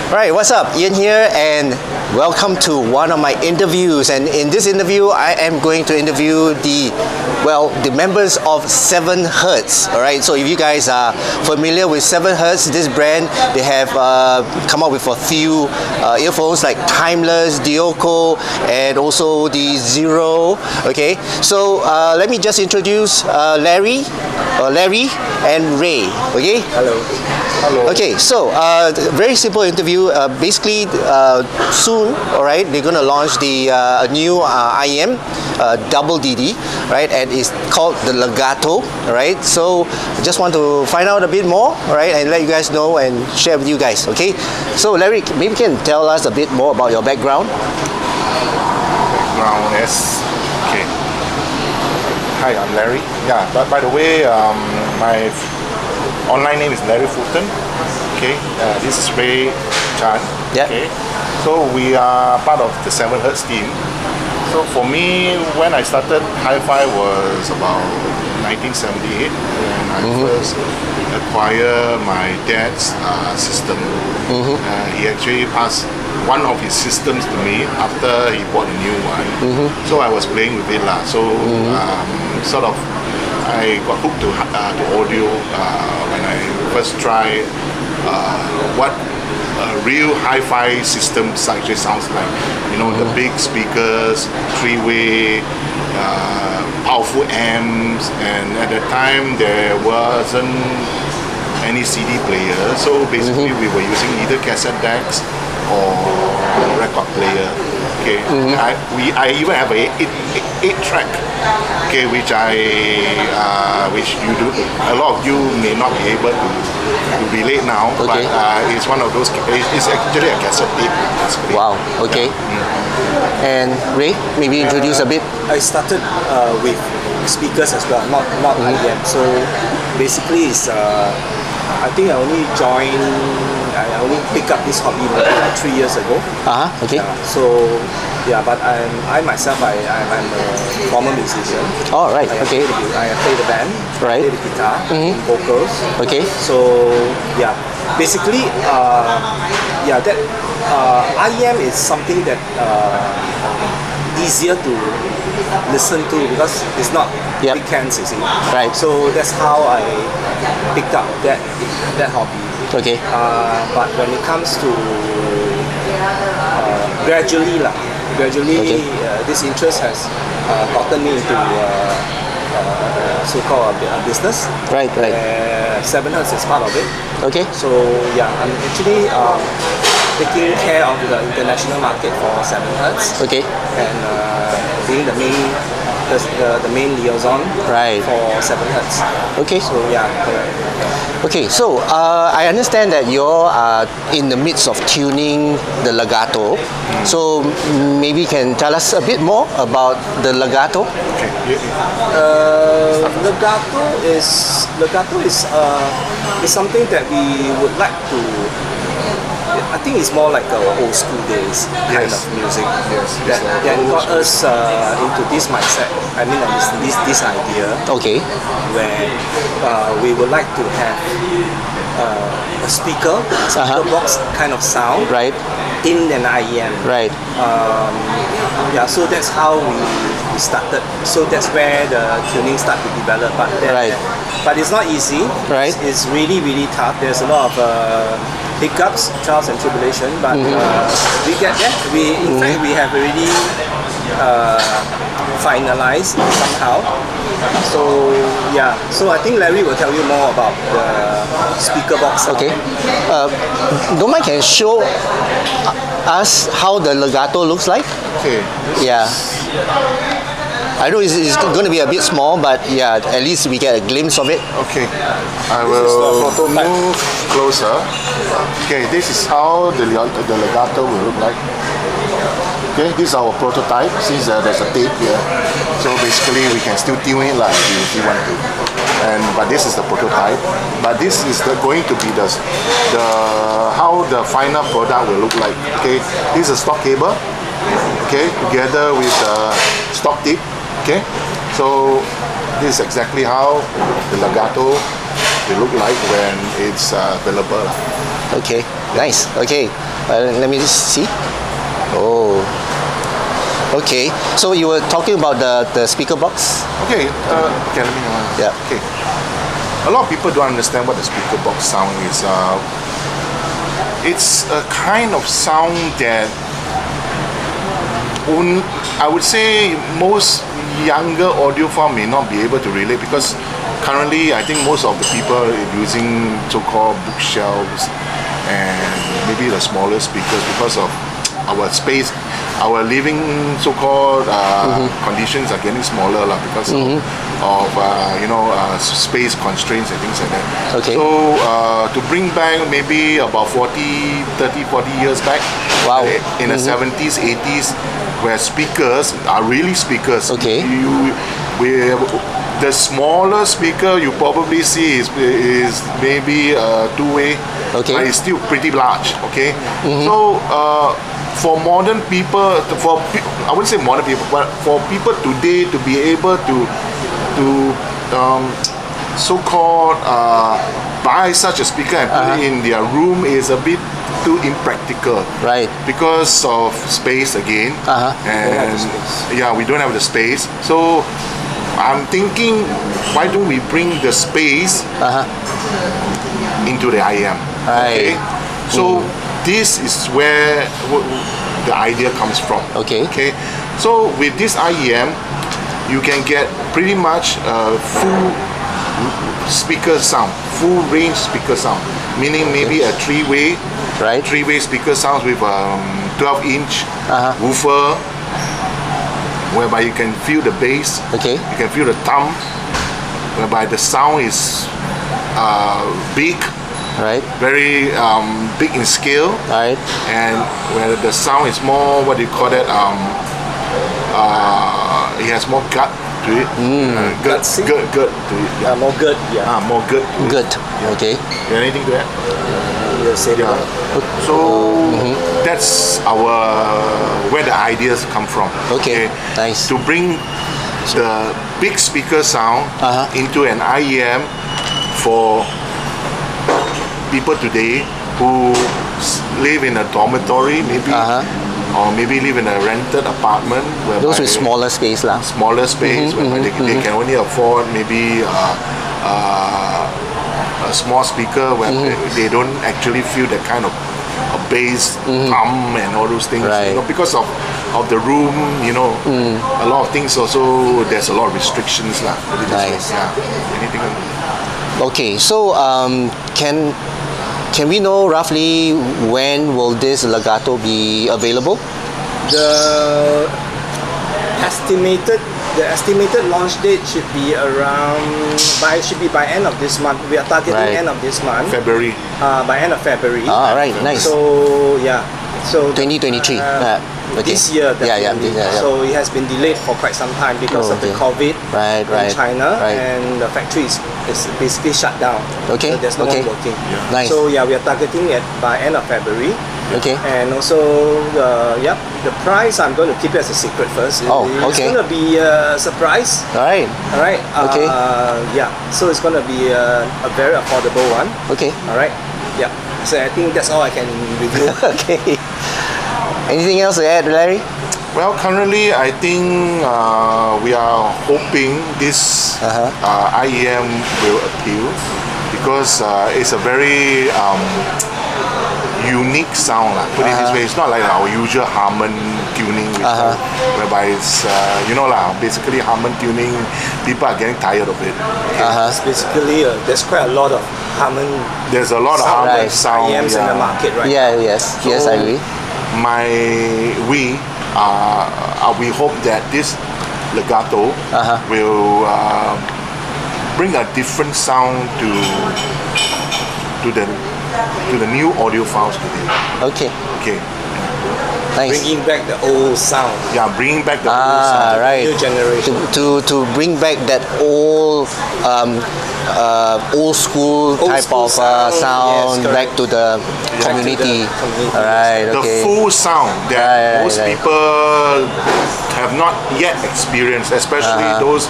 Alright, what's up? Ian here, and welcome to one of my interviews. And in this interview, I am going to interview the members of 7 Hertz. Alright, so if you guys are familiar with 7 Hertz, this brand, they have come up with a few earphones like Timeless, Dioko, and also the Zero. Okay, so let me just introduce Larry and Ray. Okay. Hello. Okay, so very simple interview. Basically, soon, all right, they're gonna launch the new IEM double DD, right, and it's called the Legato, all right. So just want to find out a bit more, all right, and let you guys know and share with you guys. Okay, so Larry, maybe you can tell us a bit more about your background. Yes. Okay. Hi, I'm Larry. Yeah, but by the way, my online name is Larry Fulton. Okay, this is Ray Chan. Yeah. Okay, so we are part of the 7 Hertz team. So for me, when I started hi-fi was about 1978 when I first acquired my dad's system. He actually passed one of his systems to me after he bought a new one. So I was playing with it lah. So sort of I got hooked to audio when I first tried what a real hi-fi system actually sounds like. You know, the big speakers, three-way, powerful amps, and at the time there wasn't any CD player, so basically we were using either cassette decks or record player. Okay, I even have a 8-track, okay, which you do. A lot of you may not be able to relate now, but it's one of those. It's actually a cassette tape. Basically. Wow. Okay. Yeah. And Ray, maybe introduce a bit. I started with speakers as well, not IEM. So basically, it's I think I only picked up this hobby maybe like 3 years ago. Okay. So yeah, but I'm myself, I'm a former musician. Oh, right. Okay. I play the band. Right. I play the guitar, vocals. Okay. So yeah, basically, that IEM is something that easier to listen to because it's not weekends, you see. Right. So that's how I picked up that hobby. Okay. But when it comes to gradually, this interest has gotten me into so-called a business. Right. 7 Hertz is part of it. Okay. So yeah, I'm actually taking care of the international market for 7 Hertz. Okay. And being the main liaison for 7 Hertz. Okay. So yeah, correct. Okay, so I understand that you're in the midst of tuning the Legato. So maybe you can tell us a bit more about the Legato. Okay. Legato is something that we would like to. I think it's more like our old school days kind of music that got us into this mindset. I mean, this idea. Okay. Where we would like to have a speaker box kind of sound. Right. In an IEM. Right. So that's how we started. So that's where the tuning started to develop. But it's not easy. Right. It's really, really tough. There's a lot of hiccups, trials and tribulation, but we get there. In fact, we have already finalized somehow. So yeah, so I think Larry will tell you more about the speaker box. Okay. Don't mind, can show us how the Legato looks like? Okay. Yeah. I know it's going to be a bit small, but yeah, at least we get a glimpse of it. Okay, I will move closer. Okay, this is how the Legato will look like. Okay, this is our prototype since there's a tape here. So basically we can still tune it like if you want to. But this is the prototype. But this is going to be the how the final product will look like. Okay, this is a stock cable. Okay, together with the stock tip. Okay, so this is exactly how the Legato will look like when it's available. Okay. Nice. Okay. Let me just see. Oh. Okay. So you were talking about the speaker box. Okay, okay, let me Yeah. Okay. A lot of people don't understand what the speaker box sound is. It's a kind of sound that I would say most younger audiophile may not be able to relate, because currently I think most of the people are using so-called bookshelves and maybe the smaller speakers because of our space. Our living so-called conditions are getting smaller because of space constraints and things like that. Okay. So to bring back maybe about 40 years back, Wow. in the 70s, 80s, where speakers are really speakers. Okay. The smaller speaker you probably see is maybe a two-way, Okay. but it's still pretty large. Okay. So for modern people, I wouldn't say modern people, but for people today to be able to so-called buy such a speaker and put it in their room is a bit too impractical. Right. Because of space again. And yeah, we don't have the space. So I'm thinking, why don't we bring the space into the IEM? Right. Okay. So this is where the idea comes from. Okay. Okay. So with this IEM, you can get pretty much full speaker sound, full range speaker sound, meaning maybe a three-way speaker sounds with 12-inch woofer, whereby you can feel the bass. Okay. You can feel the thumb, whereby the sound is big. Right. Very big in scale. Right. And where the sound is more, what do you call that? It has more gut to it. Gut to it. Yeah. More good. Yeah. More gut. To it. Good. Okay. You have anything to add? You say that. So that's where the ideas come from. Okay. Nice. To bring the big speaker sound into an IEM for people today who live in a dormitory, maybe, or maybe live in a rented apartment. Those with smaller space lah. Smaller space, where they can only afford maybe a small speaker where they don't actually feel that kind of a bass, thumb, and all those things. Right. Because of the room, a lot of things also. There's a lot of restrictions lah. Nice. Yeah. Anything? Okay, so can we know roughly when will this Legato be available? The estimated launch date should be by end of this month. We are targeting end of this month. February. By end of February. Ah, right, nice. So yeah. So 2023. Okay. This year, definitely. Yeah. So it has been delayed for quite some time because of the COVID in China, and the factory is basically shut down. Okay. So there's no one working. Yeah. Nice. So yeah, we are targeting it by end of February. Okay. And also, the price I'm going to keep it as a secret first. It's going to be a surprise. All right. Okay. Yeah. So it's going to be a very affordable one. Okay. All right. Yeah. So I think that's all I can review. Okay. Anything else to add, Larry? Well, currently, I think we are hoping this IEM will appeal, because it's a very unique sound. Put it this way, it's not like our usual Harman tuning, whereby it's basically Harman tuning. People are getting tired of it. It's basically there's quite a lot of Harman. There's a lot of Harman sound IEMs in the market right now. Yes, I agree. We hope that this Legato will bring a different sound to the new audiophiles today. Okay. Nice. Bringing back the old sound. Yeah, bringing back the old sound. Right. New generation. To bring back that old school type of sound back to the community. All right. Okay. The full sound that most people have not yet experienced, especially those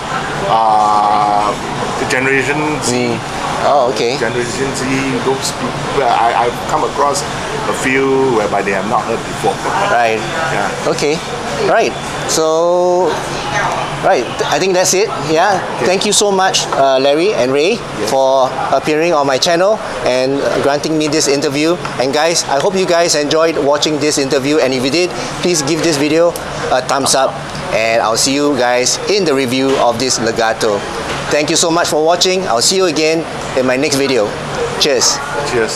Generation Z Oh, okay. Generation Z, those people, I've come across a few whereby they have not heard before. Right. Yeah. Okay. Right. So, right. I think that's it. Yeah. Thank you so much, Larry and Ray, for appearing on my channel and granting me this interview. And guys, I hope you guys enjoyed watching this interview. And if you did, please give this video a thumbs up. And I'll see you guys in the review of this Legato. Thank you so much for watching. I'll see you again in my next video. Cheers. Cheers.